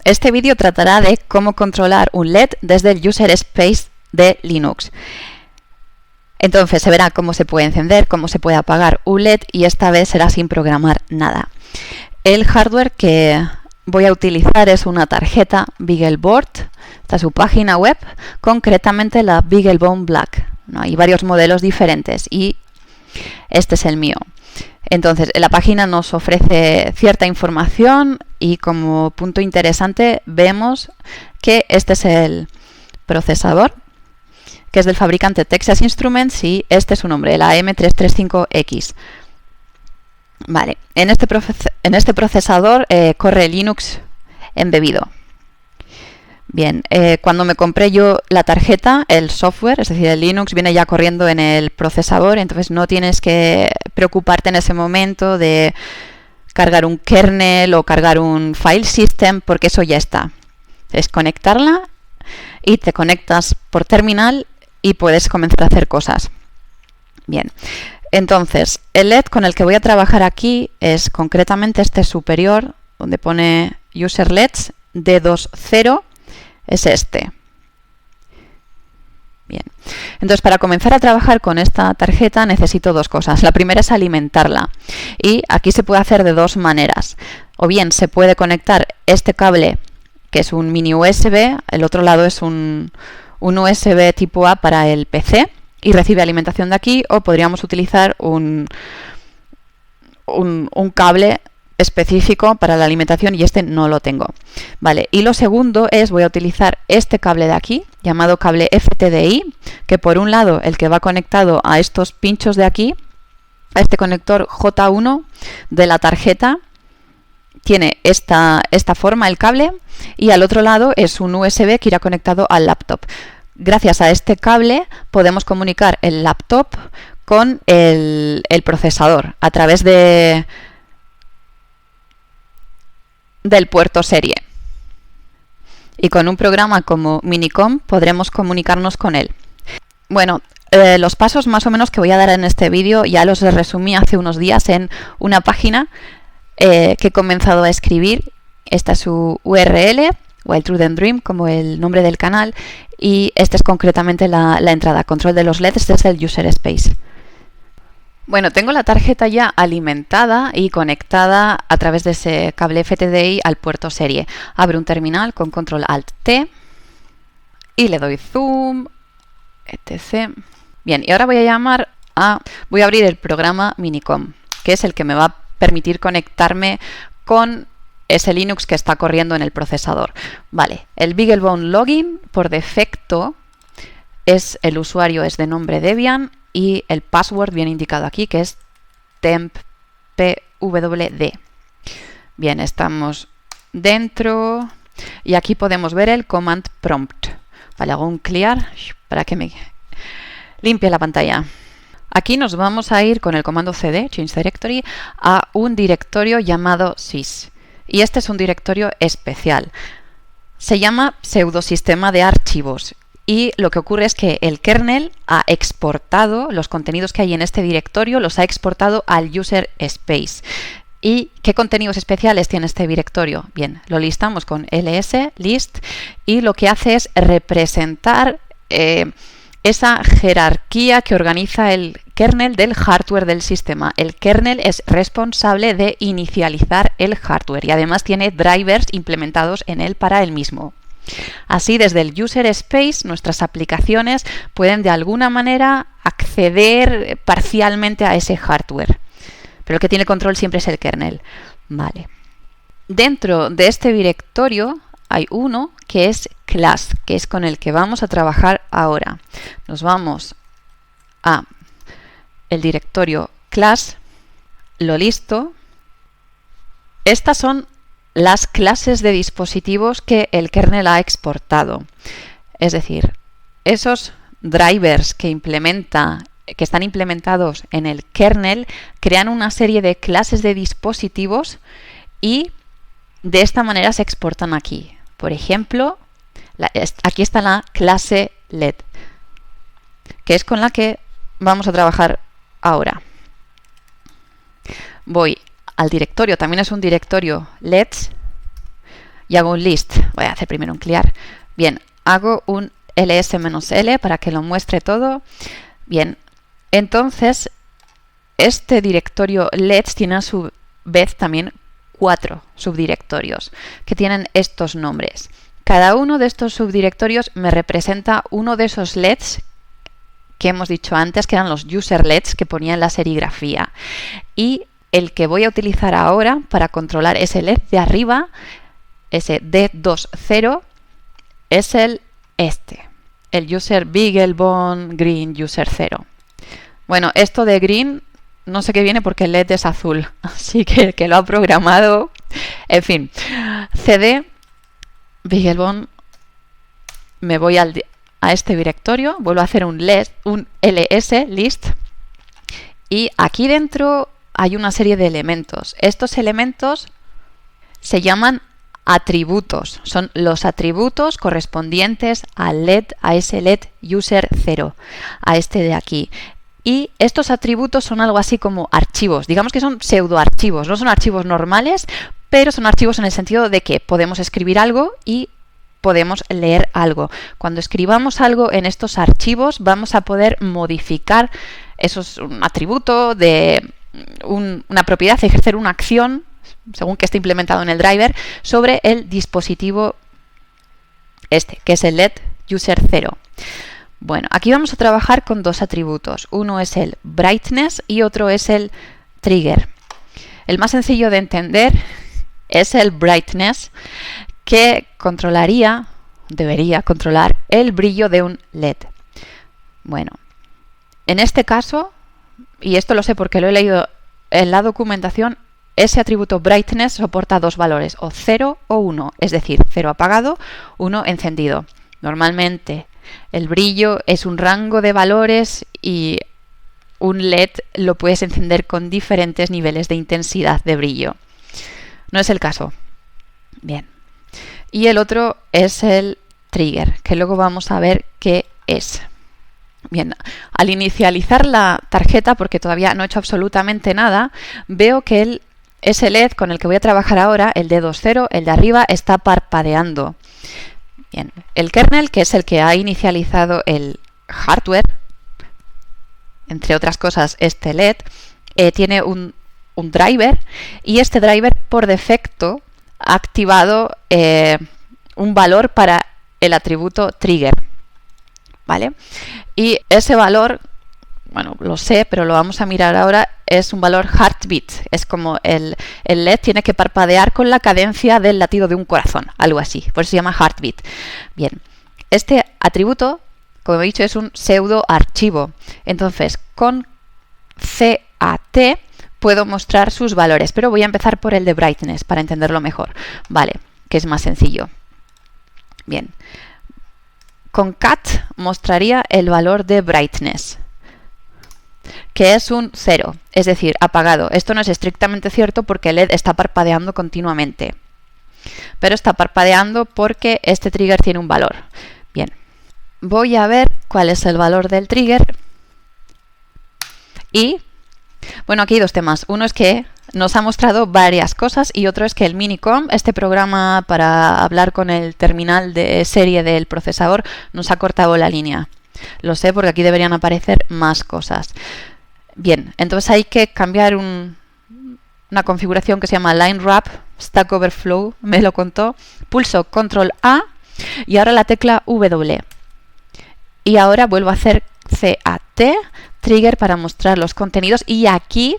Este vídeo tratará de cómo controlar un LED desde el User Space de Linux. Entonces se verá cómo se puede encender, cómo se puede apagar un LED y esta vez será sin programar nada. El hardware que voy a utilizar es una tarjeta BeagleBoard, esta es su página web, concretamente la BeagleBone Black. ¿No? Hay varios modelos diferentes y este es el mío. Entonces, la página nos ofrece cierta información y como punto interesante vemos que este es el procesador, que es del fabricante Texas Instruments y este es su nombre, la M335X. Vale, en este procesador corre Linux embebido. Bien, cuando me compré yo la tarjeta, el software, es decir, el Linux, viene ya corriendo en el procesador, entonces no tienes que preocuparte en ese momento de cargar un kernel o cargar un file system, porque eso ya está. Es conectarla y te conectas por terminal y puedes comenzar a hacer cosas. Bien, entonces, el LED con el que voy a trabajar aquí es concretamente este superior, donde pone User LEDs D20. Es este. Bien. Entonces, para comenzar a trabajar con esta tarjeta necesito dos cosas. La primera es alimentarla. Y aquí se puede hacer de dos maneras. O bien se puede conectar este cable, que es un mini USB, el otro lado es un USB tipo A para el PC y recibe alimentación de aquí, o podríamos utilizar un cable específico para la alimentación y este no lo tengo. Vale, y lo segundo es, voy a utilizar este cable de aquí, llamado cable FTDI, que por un lado el que va conectado a estos pinchos de aquí, a este conector J1 de la tarjeta, tiene esta forma el cable, y al otro lado es un USB que irá conectado al laptop. Gracias a este cable podemos comunicar el laptop con el procesador a través del puerto serie. Y con un programa como Minicom podremos comunicarnos con él. Bueno, los pasos más o menos que voy a dar en este vídeo ya los resumí hace unos días en una página que he comenzado a escribir. Esta es su URL, Wild Truth and Dream, como el nombre del canal, y esta es concretamente la entrada, control de los LEDs desde el User Space. Bueno, tengo la tarjeta ya alimentada y conectada a través de ese cable FTDI al puerto serie. Abro un terminal con control alt T y le doy zoom, etc. Bien, y ahora voy a abrir el programa Minicom, que es el que me va a permitir conectarme con ese Linux que está corriendo en el procesador. Vale, el BeagleBone Login por defecto el usuario es de nombre Debian y el password viene indicado aquí, que es temppwd. Bien, estamos dentro y aquí podemos ver el command prompt. Vale, hago un clear para que me limpie la pantalla. Aquí nos vamos a ir con el comando cd, change directory, a un directorio llamado sys. Y este es un directorio especial. Se llama pseudosistema de archivos. Y lo que ocurre es que el kernel ha exportado los contenidos que hay en este directorio, los ha exportado al User Space. ¿Y qué contenidos especiales tiene este directorio? Bien, lo listamos con ls, list, y lo que hace es representar esa jerarquía que organiza el kernel del hardware del sistema. El kernel es responsable de inicializar el hardware y además tiene drivers implementados en él para el mismo. Así, desde el User Space, nuestras aplicaciones pueden de alguna manera acceder parcialmente a ese hardware. Pero el que tiene control siempre es el kernel. Vale. Dentro de este directorio hay uno que es class, que es con el que vamos a trabajar ahora. Nos vamos a el directorio class, lo listo. Estas son las clases de dispositivos que el kernel ha exportado. Es decir, esos drivers que están implementados en el kernel crean una serie de clases de dispositivos y de esta manera se exportan aquí. Por ejemplo, aquí está la clase LED, que es con la que vamos a trabajar ahora. Voy al directorio, también es un directorio LEDs, y hago un list. Voy a hacer primero un clear. Bien, hago un ls-l para que lo muestre todo. Bien, entonces este directorio lets tiene a su vez también 4 subdirectorios que tienen estos nombres. Cada uno de estos subdirectorios me representa uno de esos lets que hemos dicho antes, que eran los user lets que ponía en la serigrafía. Y el que voy a utilizar ahora para controlar ese led de arriba, ese D20, es el user BeagleBone Green user 0. Bueno, esto de green no sé qué viene porque el LED es azul, así que el que lo ha programado, en fin, cd BeagleBone, me voy a este directorio, vuelvo a hacer un ls list, y aquí dentro hay una serie de elementos. Estos elementos se llaman atributos, son los atributos correspondientes al LED, a ese LED user 0, a este de aquí. Y estos atributos son algo así como archivos, digamos que son pseudoarchivos, no son archivos normales, pero son archivos en el sentido de que podemos escribir algo y podemos leer algo. Cuando escribamos algo en estos archivos vamos a poder modificar esos, un atributo de una propiedad, ejercer una acción, según que esté implementado en el driver, sobre el dispositivo que es el LED user 0. Bueno, aquí vamos a trabajar con dos atributos. Uno es el brightness y otro es el trigger. El más sencillo de entender es el brightness, que debería controlar el brillo de un LED. Bueno, en este caso, y esto lo sé porque lo he leído en la documentación, ese atributo brightness soporta dos valores, o 0 o 1, es decir, 0 apagado, 1 encendido. Normalmente el brillo es un rango de valores y un LED lo puedes encender con diferentes niveles de intensidad de brillo. No es el caso. Bien. Y el otro es el trigger, que luego vamos a ver qué es. Bien, al inicializar la tarjeta, porque todavía no he hecho absolutamente nada, veo que ese LED con el que voy a trabajar ahora, el D20, el de arriba, está parpadeando. Bien, el kernel, que es el que ha inicializado el hardware, entre otras cosas este LED, tiene un driver, y este driver por defecto ha activado un valor para el atributo trigger, ¿vale? Y ese valor, bueno, lo sé, pero lo vamos a mirar ahora, es un valor heartbeat. Es como el LED tiene que parpadear con la cadencia del latido de un corazón, algo así, por eso se llama heartbeat. Bien, este atributo, como he dicho, es un pseudo archivo. Entonces, con CAT puedo mostrar sus valores, pero voy a empezar por el de brightness para entenderlo mejor, ¿vale? Que es más sencillo. Bien, con cat mostraría el valor de brightness, que es un 0, es decir, apagado. Esto no es estrictamente cierto porque el LED está parpadeando continuamente, pero está parpadeando porque este trigger tiene un valor. Bien, voy a ver cuál es el valor del trigger. Y bueno, aquí hay dos temas. Uno es que nos ha mostrado varias cosas y otro es que el Minicom, este programa para hablar con el terminal de serie del procesador, nos ha cortado la línea. Lo sé porque aquí deberían aparecer más cosas. Bien, entonces hay que cambiar una configuración que se llama Line Wrap, Stack Overflow, me lo contó. Pulso Control A y ahora la tecla W. Y ahora vuelvo a hacer CAT, trigger, para mostrar los contenidos, y aquí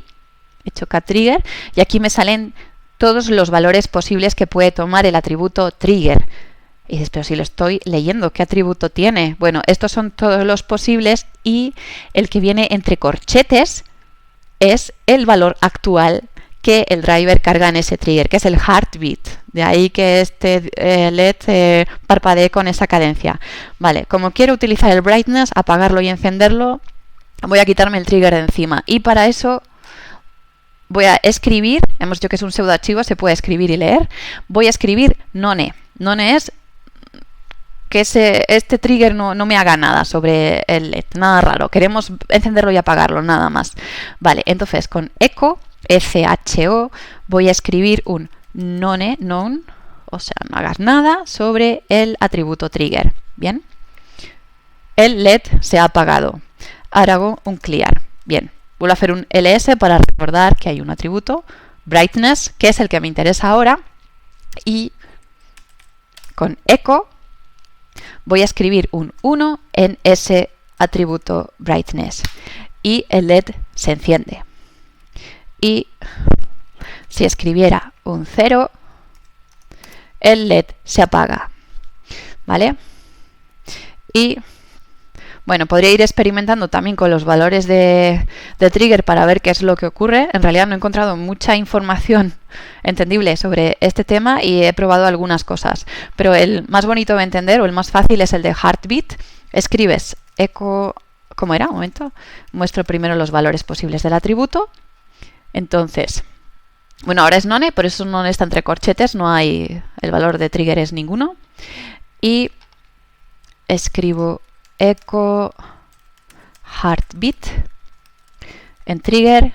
he hecho CAT-trigger y aquí me salen todos los valores posibles que puede tomar el atributo trigger. Y dices, pero si lo estoy leyendo, ¿qué atributo tiene? Bueno, estos son todos los posibles y el que viene entre corchetes es el valor actual que el driver carga en ese trigger, que es el heartbeat. De ahí que este LED parpadee con esa cadencia. Vale, como quiero utilizar el brightness, apagarlo y encenderlo, voy a quitarme el trigger de encima. Y para eso voy a escribir, hemos dicho que es un pseudoarchivo, se puede escribir y leer. Voy a escribir none. None es que este trigger no me haga nada sobre el LED, nada raro. Queremos encenderlo y apagarlo, nada más. Vale, entonces con echo, SHO, voy a escribir un none, o sea, no hagas nada sobre el atributo trigger. Bien. El LED se ha apagado. Ahora hago un clear. Bien. Vuelvo a hacer un ls para recordar que hay un atributo, brightness, que es el que me interesa ahora. Y con echo voy a escribir un 1 en ese atributo brightness. Y el LED se enciende. Y si escribiera un 0, el LED se apaga. ¿Vale? Y bueno, podría ir experimentando también con los valores de trigger para ver qué es lo que ocurre. En realidad no he encontrado mucha información entendible sobre este tema y he probado algunas cosas. Pero el más bonito de entender o el más fácil es el de Heartbeat. Escribes echo, ¿cómo era? Un momento. Muestro primero los valores posibles del atributo. Entonces, bueno, ahora es none, por eso none está entre corchetes, no hay, el valor de trigger es ninguno. Y escribo echo heartbeat en trigger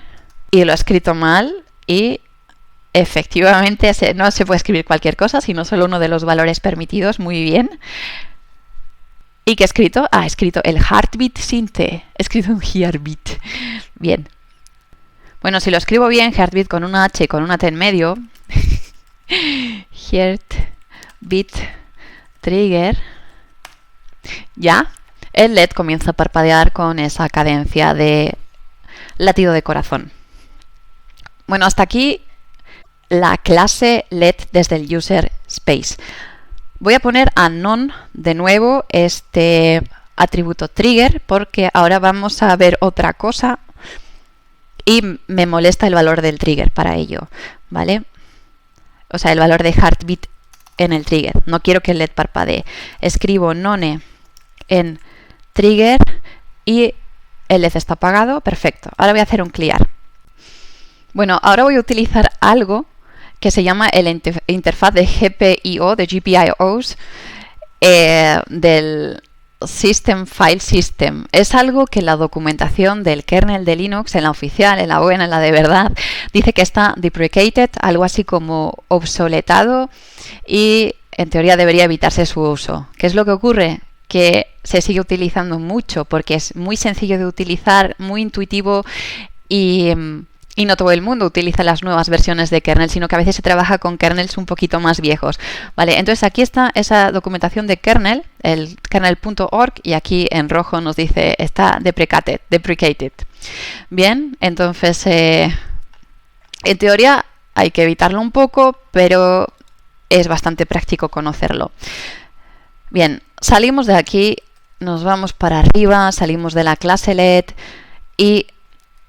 y lo he escrito mal y efectivamente no se puede escribir cualquier cosa, sino solo uno de los valores permitidos. Muy bien. ¿Y qué he escrito? He escrito el heartbeat sin T. He escrito un heartbeat. Bien. Bueno, si lo escribo bien, heartbeat con una H y con una T en medio. Heartbeat trigger. Ya. El LED comienza a parpadear con esa cadencia de latido de corazón. Bueno, hasta aquí la clase LED desde el user space. Voy a poner a none de nuevo este atributo trigger porque ahora vamos a ver otra cosa y me molesta el valor del trigger para ello, ¿vale? O sea, el valor de heartbeat en el trigger. No quiero que el LED parpadee. Escribo none en trigger y el LED está apagado. Perfecto. Ahora voy a hacer un clear. Bueno, ahora voy a utilizar algo que se llama el interfaz de GPIO, de GPIOs, del System File System. Es algo que la documentación del kernel de Linux, en la oficial, en la buena, en la de verdad, dice que está deprecated, algo así como obsoletado, y en teoría debería evitarse su uso. ¿Qué es lo que ocurre? Que se sigue utilizando mucho porque es muy sencillo de utilizar, muy intuitivo y no todo el mundo utiliza las nuevas versiones de kernel, sino que a veces se trabaja con kernels un poquito más viejos. Vale, entonces aquí está esa documentación de kernel, el kernel.org, y aquí en rojo nos dice está deprecated. Bien, entonces en teoría hay que evitarlo un poco, pero es bastante práctico conocerlo. Bien, salimos de aquí, nos vamos para arriba, salimos de la clase LED y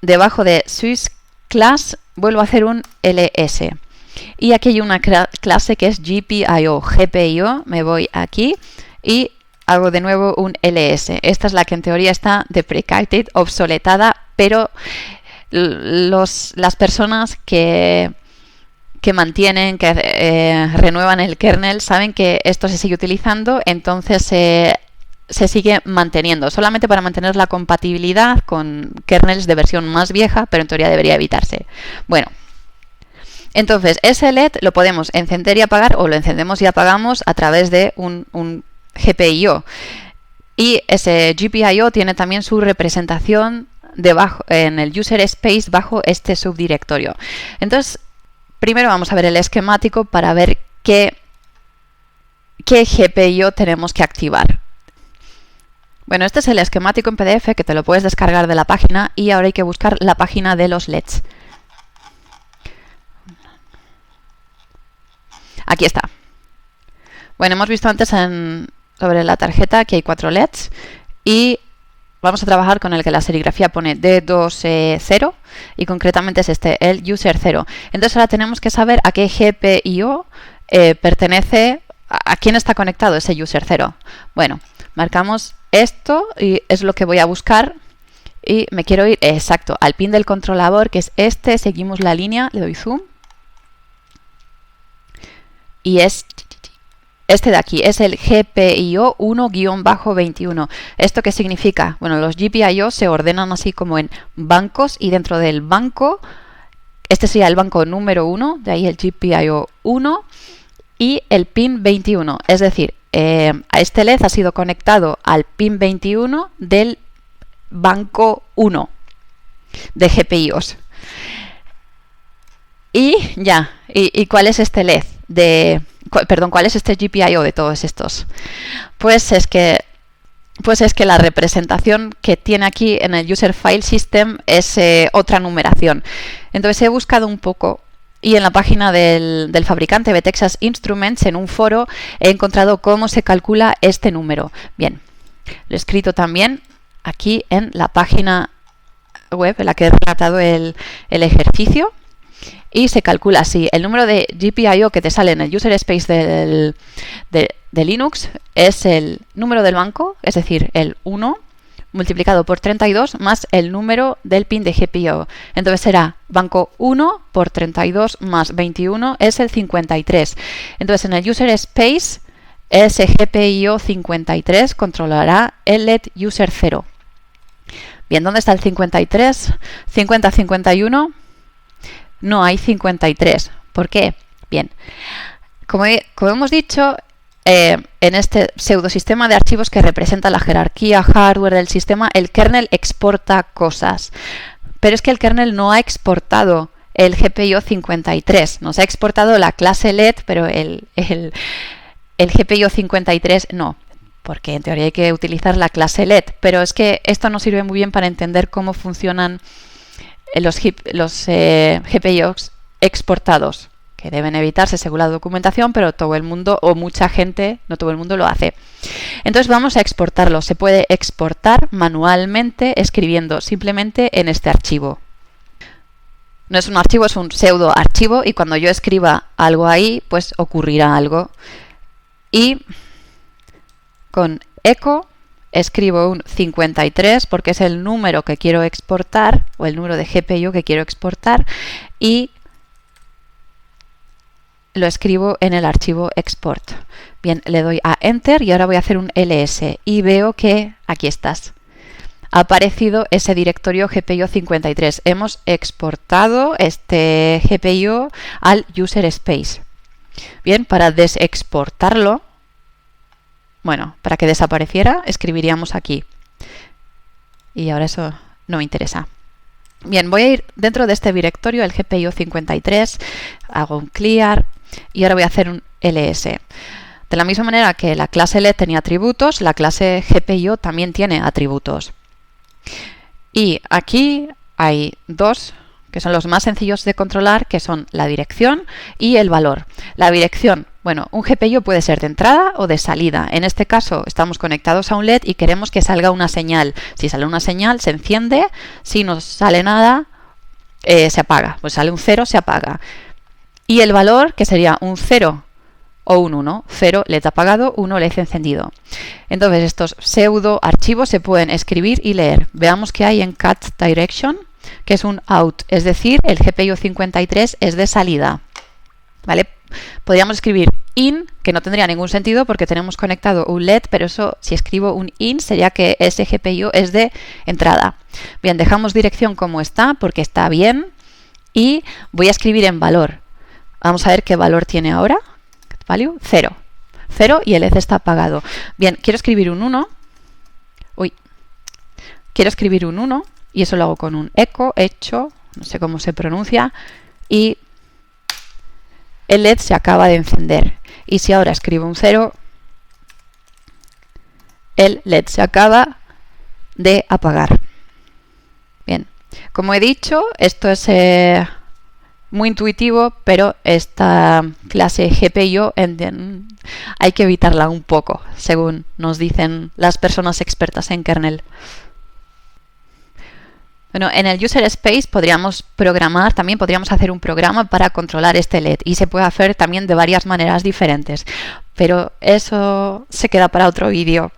debajo de sysclass vuelvo a hacer un ls. Y aquí hay una clase que es GPIO. Me voy aquí y hago de nuevo un ls. Esta es la que en teoría está deprecated, obsoletada, pero las personas que mantienen, que renuevan el kernel, saben que esto se sigue utilizando, entonces se sigue manteniendo, solamente para mantener la compatibilidad con kernels de versión más vieja, pero en teoría debería evitarse. Bueno, entonces ese LED lo podemos encender y apagar, o lo encendemos y apagamos a través de un GPIO. Y ese GPIO tiene también su representación debajo, en el user space, bajo este subdirectorio. Entonces, primero vamos a ver el esquemático para ver qué GPIO tenemos que activar. Bueno, este es el esquemático en PDF que te lo puedes descargar de la página y ahora hay que buscar la página de los LEDs. Aquí está. Bueno, hemos visto antes sobre la tarjeta que hay 4 LEDs y vamos a trabajar con el que la serigrafía pone D2.0 y concretamente es este, el user 0. Entonces ahora tenemos que saber a qué GPIO pertenece, a quién está conectado ese user 0. Bueno, marcamos esto y es lo que voy a buscar y me quiero ir exacto al pin del controlador, que es este. Seguimos la línea, le doy zoom y es este de aquí, es el GPIO 1-21. ¿Esto qué significa? Bueno, los GPIO se ordenan así como en bancos y dentro del banco, este sería el banco número 1, de ahí el GPIO 1, y el pin 21. Es decir, a este LED ha sido conectado al pin 21 del banco 1 de GPIOs. Y ya, ¿y cuál es este LED? ¿Cuál es este GPIO de todos estos? Pues es que la representación que tiene aquí en el User File System es otra numeración. Entonces he buscado un poco y en la página del fabricante de Texas Instruments, en un foro, he encontrado cómo se calcula este número. Bien, lo he escrito también aquí en la página web en la que he relatado el ejercicio. Y se calcula así: el número de GPIO que te sale en el user space de Linux es el número del banco, es decir, el 1 multiplicado por 32 más el número del pin de GPIO. Entonces será banco 1 por 32 más 21 es el 53. Entonces en el user space ese GPIO 53 controlará el LED user 0. Bien, ¿dónde está el 53? 50, 51. No hay 53. ¿Por qué? Bien, como hemos dicho, en este pseudosistema de archivos que representa la jerarquía hardware del sistema, el kernel exporta cosas. Pero es que el kernel no ha exportado el GPIO 53. Nos ha exportado la clase LED, pero el GPIO 53 no. Porque en teoría hay que utilizar la clase LED. Pero es que esto nos sirve muy bien para entender cómo funcionan los GPIOs exportados, que deben evitarse según la documentación, pero todo el mundo o mucha gente, no todo el mundo lo hace. Entonces vamos a exportarlo. Se puede exportar manualmente escribiendo simplemente en este archivo. No es un archivo, es un pseudo archivo, y cuando yo escriba algo ahí, pues ocurrirá algo. Y con echo escribo un 53 porque es el número que quiero exportar, o el número de GPIO que quiero exportar, y lo escribo en el archivo export. Bien, le doy a Enter y ahora voy a hacer un ls y veo que aquí estás. Ha aparecido ese directorio GPIO 53. Hemos exportado este GPIO al user space. Bien, para desexportarlo, bueno, para que desapareciera, escribiríamos aquí. Y ahora eso no me interesa. Bien, voy a ir dentro de este directorio, el GPIO 53, hago un clear y ahora voy a hacer un ls. De la misma manera que la clase LED tenía atributos, la clase GPIO también tiene atributos. Y aquí hay dos que son los más sencillos de controlar, que son la dirección y el valor. La dirección, bueno, un GPIO puede ser de entrada o de salida. En este caso estamos conectados a un LED y queremos que salga una señal. Si sale una señal, se enciende. Si no sale nada, se apaga. Pues sale un 0, se apaga. Y el valor, que sería un 0 o un 1. 0, LED apagado, 1, LED encendido. Entonces estos pseudo archivos se pueden escribir y leer. Veamos qué hay en cat direction, que es un out, es decir, el GPIO 53 es de salida. ¿Vale? Podríamos escribir in, que no tendría ningún sentido porque tenemos conectado un LED, pero eso, si escribo un in, sería que ese GPIO es de entrada. Bien, dejamos dirección como está porque está bien y voy a escribir en valor. Vamos a ver qué valor tiene ahora. Value 0. 0 y el LED está apagado. Bien, quiero escribir un 1. Quiero escribir un 1 y eso lo hago con un echo, no sé cómo se pronuncia, y el LED se acaba de encender. Y si ahora escribo un 0, el LED se acaba de apagar. Bien, como he dicho, esto es muy intuitivo, pero esta clase GPIO hay que evitarla un poco, según nos dicen las personas expertas en kernel. Bueno, en el user space podríamos hacer un programa para controlar este LED y se puede hacer también de varias maneras diferentes, pero eso se queda para otro vídeo.